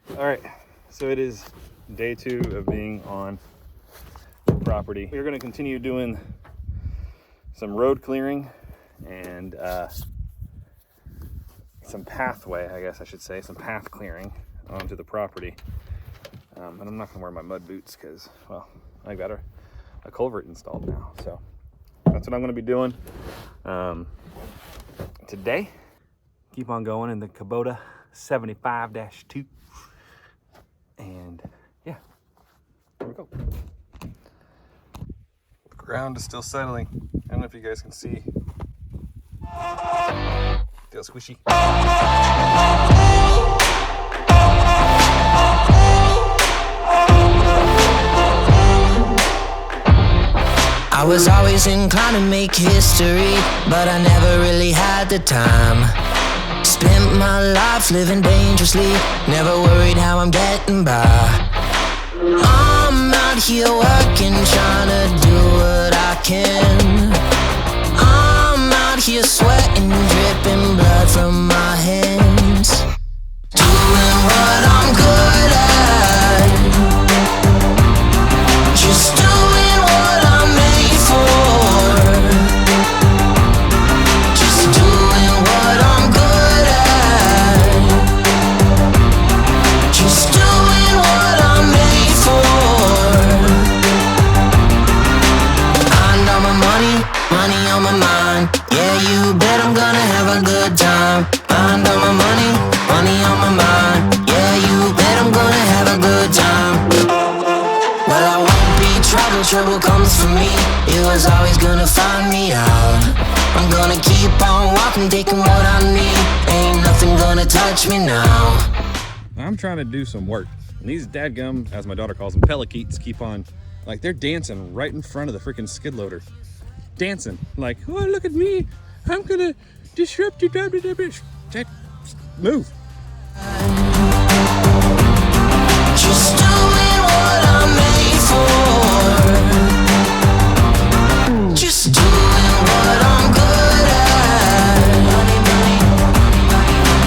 All right, so it is day 2 of being on the property. We're going to continue doing some road clearing and some pathway, I guess I should say, some path clearing onto the property. And I'm not going to wear my mud boots because, well, I got a culvert installed now. So that's what I'm going to be doing today. Keep on going in the Kubota 75-2. And yeah, here we go. The ground is still settling. I don't know if you guys can see. Feels squishy. I was always inclined to make history, but I never really had the time. Spent my life living dangerously, never worried how I'm getting by. I'm out here working, trying to do what I can. I'm out here sweating, dripping blood from my hands, doing what I'm good at, just doing what I'm made for, just doing what I'm good at, just doing what I'm made for. I know my money on my mind. Yeah, you bet I'm gonna have a good time. I know my money on my mind. Yeah, you bet I'm gonna have a good time. Well, I won't be trouble comes for me. It was always gonna find me out. I'm gonna keep on walking, taking what I need. Ain't nothing gonna touch me now. I'm trying to do some work. And these dadgum, as my daughter calls them, pelicates, keep on, like, they're dancing right in front of the freaking skid loader. Dancing, like, oh, look at me. I'm gonna disrupt you. Move. Just doing what I'm made for, just doing what I'm good at,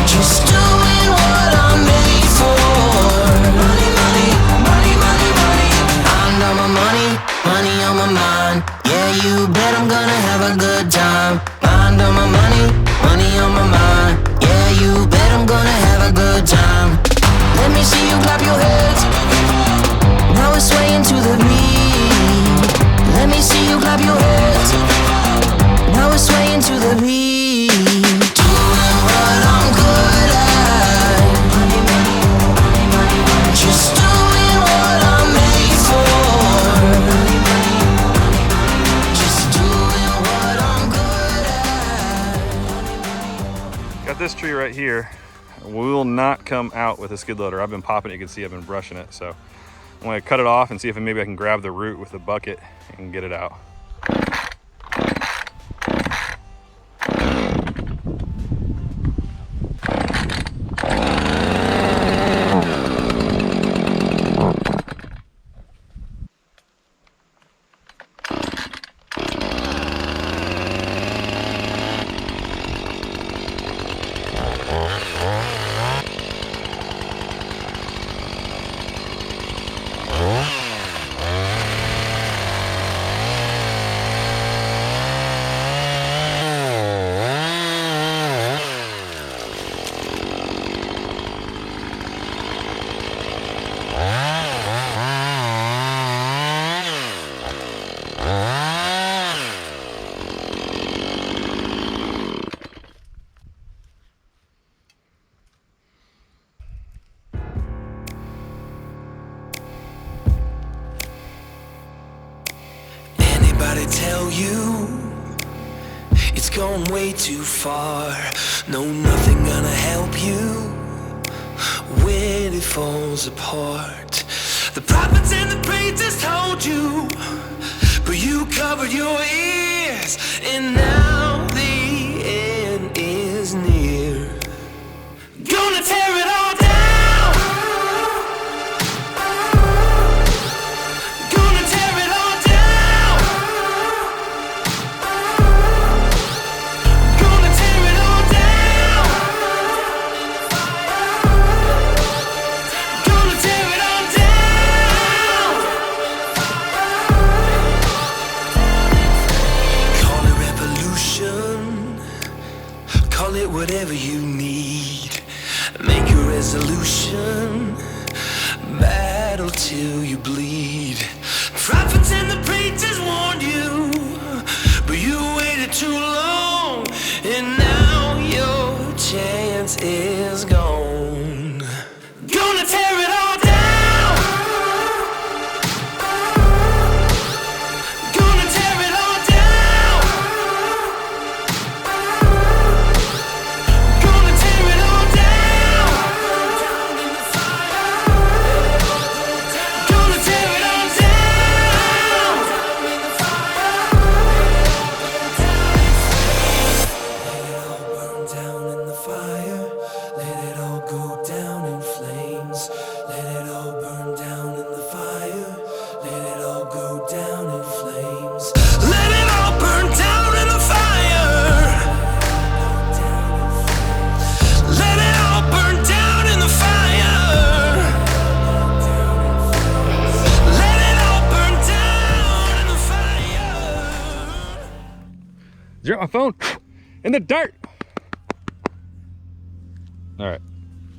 just doing what I'm made for. I know my money on my mind. Yeah, you bet I'm gonna have a good time. I know my money on my mind. Yeah, you bet I'm gonna have a good time. Let me see you clap your hands. Now we're swaying to the beat. Let me see you clap your hands. Now we're swaying to the beat. Doing what I'm good at, just doing what I'm made for, just doing what I'm good at. Got this tree right here. Will not come out with a skid loader. I've been popping it. You can see I've been brushing it. So I'm going to cut it off and see if maybe I can grab the root with the bucket and get it out. Tell you it's gone way too far. No, nothing gonna help you when it falls apart. The prophets and the preachers told you, but you covered your ears, and now the end is near. Gonna tear it all down. resolution. Battle till you bleed. Prophets and the preachers warned you, but you waited too long, and now your chance is gone. Gonna tear it all down. Gonna tear it all down. Gonna tear it all down. Gonna tear it all down. Let it all burn down in the fire. Let it all go down in flames. Let it all burn down in the fire. Let it all go down in flames. Let it all burn down in the fire. Let it all burn down in the fire. Let it all burn down in the fire. Drop my phone in the dirt. All right,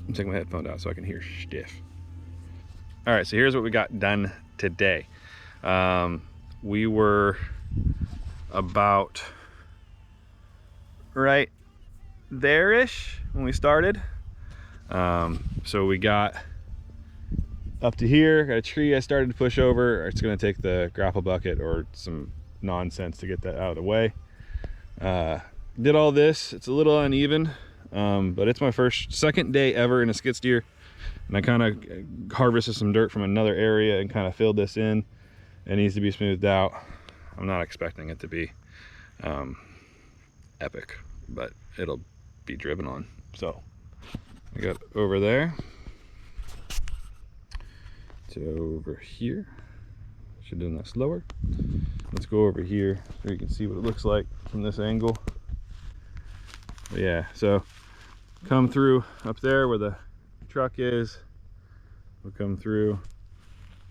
I'm taking my headphone out so I can hear stiff. All right, so here's what we got done today. We were about right there-ish when we started. So we got up to here, got a tree I started to push over. It's gonna take the grapple bucket or some nonsense to get that out of the way. Did all this. It's a little uneven, but it's my second day ever in a skid steer, and I kind of harvested some dirt from another area and kind of filled this in. It needs to be smoothed out. I'm not expecting it to be epic, but it'll be driven on. So I got over there to over here. Should have done that slower. Let's go over here so you can see what it looks like from this angle. But yeah, so come through up there where the truck is. We'll come through.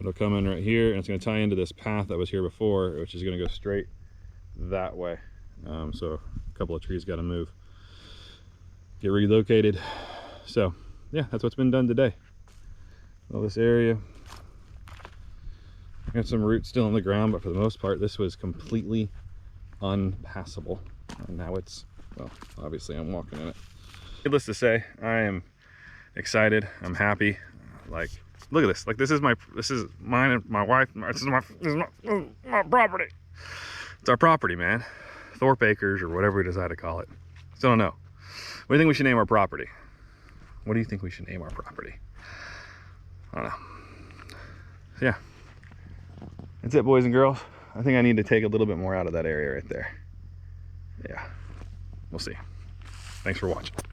It'll come in right here, and it's going to tie into this path that was here before, which is going to go straight that way. So a couple of trees got to move, get relocated. So yeah, that's what's been done today. Well, this area got some roots still in the ground, but for the most part this was completely unpassable, and now it's, well, obviously I'm walking in it. Needless to say, I am excited. I'm happy. Like, look at this. Like, this is mine and my wife. This is my property. It's our property, man. Thorpe Acres, or whatever we decide to call it. Still don't know. What do you think we should name our property? What do you think we should name our property? I don't know. So yeah, that's it, boys and girls. I think I need to take a little bit more out of that area right there. Yeah, we'll see. Thanks for watching.